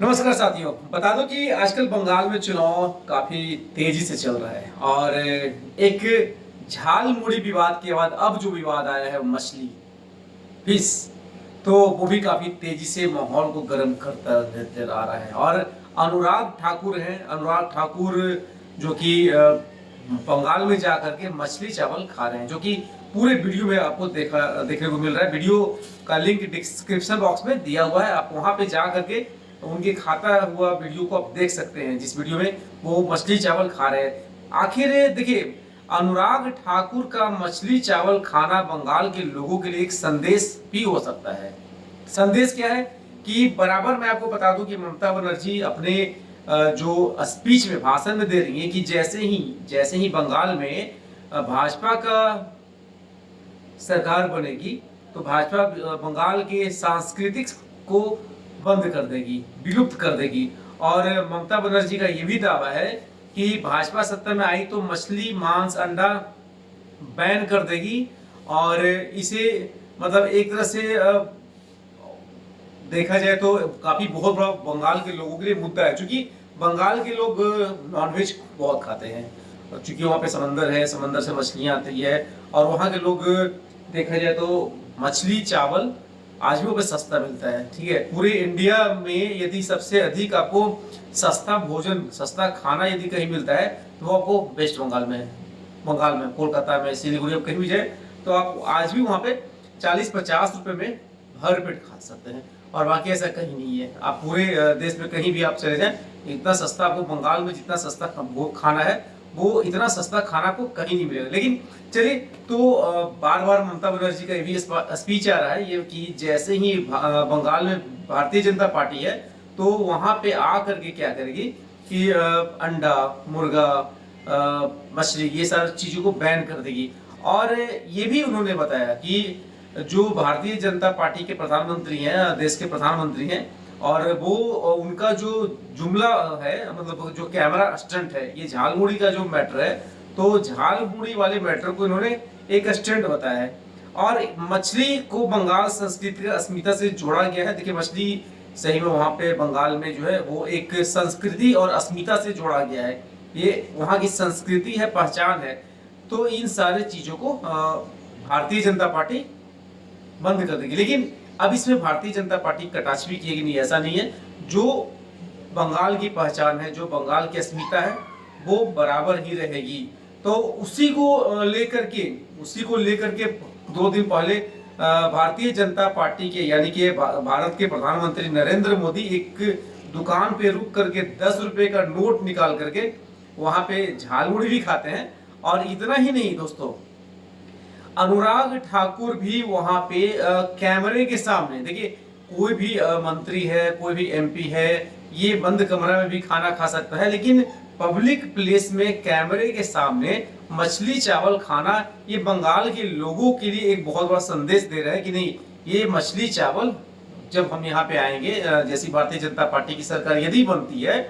नमस्कार साथियों, बता दो कि आजकल बंगाल में चुनाव काफी तेजी से चल रहा है और एक झाल मुड़ी विवाद के बाद अब जो विवाद आया है मछली फिश, तो वो भी काफी तेजी से माहौल को गर्म करता नजर आ रहा है। और अनुराग ठाकुर हैं, अनुराग ठाकुर जो कि बंगाल में जा करके मछली चावल खा रहे हैं, जो कि पूरे वीडियो में आपको देखने को मिल रहा है। वीडियो का लिंक डिस्क्रिप्शन बॉक्स में दिया हुआ है, आप वहां पे जा करके उनके खाता हुआ वीडियो को आप देख सकते हैं, जिस वीडियो में वो मछली चावल खा रहे हैं। आखिर देखिए, अनुराग ठाकुर का मछली चावल खाना बंगाल के लोगों के लिए एक संदेश भी हो सकता है। संदेश क्या है कि बराबर मैं आपको बता दूं कि ममता बनर्जी अपने जो स्पीच में भाषण में दे रही है कि जैसे ही बंगाल में भाजपा का सरकार बनेगी तो भाजपा बंगाल के सांस्कृतिक को बंद कर देगी, विलुप्त कर देगी। और ममता बनर्जी का यह भी दावा है कि भाजपा सत्ता में आई तो मछली मांस अंडा बैन कर देगी। और इसे मतलब एक तरह से देखा जाए तो काफी बहुत बड़ा बंगाल के लोगों के लिए मुद्दा है, क्योंकि बंगाल के लोग नॉनवेज बहुत खाते हैं, क्योंकि वहाँ पे समंदर है, समंदर से मछलियाँ आती है। और वहाँ के लोग देखा जाए तो मछली चावल आज भी वो सस्ता मिलता है। ठीक है, पूरे इंडिया में यदि सबसे अधिक आपको सस्ता भोजन, सस्ता खाना यदि कहीं मिलता है तो वो आपको वेस्ट बंगाल में है। बंगाल में कोलकाता में, सिलीगुड़ी में कहीं भी जाए तो आप आज भी वहाँ पे 40-50 रुपए में भर पेट खा सकते हैं। और बाकी ऐसा कहीं नहीं है, आप पूरे देश में कहीं भी आप चले जाएं, इतना सस्ता आपको बंगाल में जितना सस्ता वो खाना है, वो इतना सस्ता खाना को कहीं नहीं मिलेगा। लेकिन चलिए, तो बार बार ममता बनर्जी का ये भी स्पीच आ रहा है ये कि जैसे ही बंगाल में भारतीय जनता पार्टी है तो वहां पे आ करके क्या करेगी कि अंडा, मुर्गा, मछली, ये सारी चीजों को बैन कर देगी। और ये भी उन्होंने बताया कि जो भारतीय जनता पार्टी के प्रधानमंत्री हैं, देश के प्रधानमंत्री हैं, और वो उनका जो जुमला है, मतलब जो कैमरा स्टंट है, ये झालमुड़ी का जो मैटर है, तो झालमुड़ी वाले मैटर को इन्होंने एक स्टंट बताया है। और मछली को बंगाल संस्कृति का अस्मिता से जोड़ा गया है। देखिए, मछली सही में वहाँ पे बंगाल में जो है वो एक संस्कृति और अस्मिता से जोड़ा गया है, ये वहाँ की संस्कृति है, पहचान है। तो इन सारे चीजों को भारतीय जनता पार्टी बंद कर देगी। लेकिन अब इसमें भारतीय जनता पार्टी कटाक्ष भी किएगी नहीं, ऐसा नहीं है। जो बंगाल की पहचान है, जो बंगाल की अस्मिता है, वो बराबर ही रहेगी। तो उसी को लेकर के 2 दिन पहले भारतीय जनता पार्टी के यानी कि भारत के प्रधानमंत्री नरेंद्र मोदी एक दुकान पे रुक करके 10 रुपए का नोट निकाल करके वहां पे झालमुड़ी भी खाते हैं। और इतना ही नहीं दोस्तों, अनुराग ठाकुर भी वहां पे कैमरे के सामने, देखिए कोई भी मंत्री है, कोई भी एमपी है, ये बंद कमरा में भी खाना खा सकता है, लेकिन पब्लिक प्लेस में कैमरे के सामने मछली चावल खाना, ये बंगाल के लोगों के लिए एक बहुत बड़ा संदेश दे रहा है कि नहीं, ये मछली चावल जब हम यहाँ पे आएंगे, जैसी भारतीय जनता पार्टी की सरकार यदि बनती है,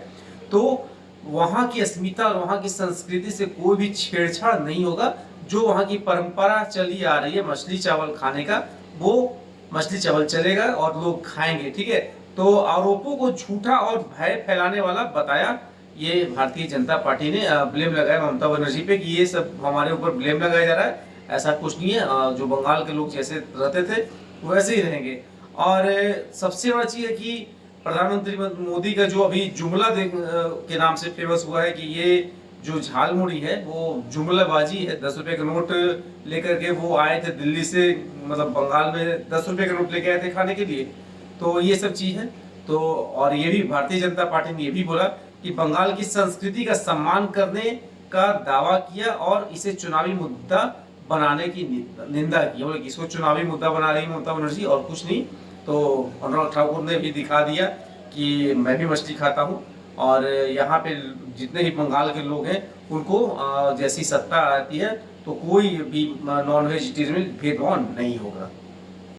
तो वहां की अस्मिता और वहां की संस्कृति से कोई भी छेड़छाड़ नहीं होगा। जो वहां की परंपरा चली आ रही है मछली चावल खाने का, वो मछली चावल चलेगा और लोग खाएंगे। ठीक है, तो आरोपों को झूठा और भय फैलाने वाला बताया ये भारतीय जनता पार्टी ने, ब्लेम लगाया ममता बनर्जी पे कि ये सब हमारे ऊपर ब्लेम लगाया जा रहा है। ऐसा कुछ नहीं है, जो बंगाल के लोग जैसे रहते थे वैसे ही रहेंगे। और सबसे बड़ा चीज है कि प्रधानमंत्री मोदी का जो अभी जुमला के नाम से फेमस हुआ है कि ये जो झालमुड़ी है वो जुमलाबाजी है। 10 रुपए का नोट लेकर के वो आए थे दिल्ली से, मतलब बंगाल में 10 रुपए का नोट लेके आए थे खाने के लिए। तो ये सब चीज है। तो और ये भी भारतीय जनता पार्टी ने ये भी बोला कि बंगाल की संस्कृति का सम्मान करने का दावा किया और इसे चुनावी मुद्दा बनाने की निंदा की। बोले इसको चुनावी मुद्दा बना रही ममता बनर्जी और कुछ नहीं। तो अनुराग ठाकुर ने भी दिखा दिया कि मैं भी मछली खाता हूँ और यहाँ पे जितने भी बंगाल के लोग हैं उनको जैसी सत्ता आती है तो कोई भी नॉन वेजिटेरियन भेदभाव नहीं होगा।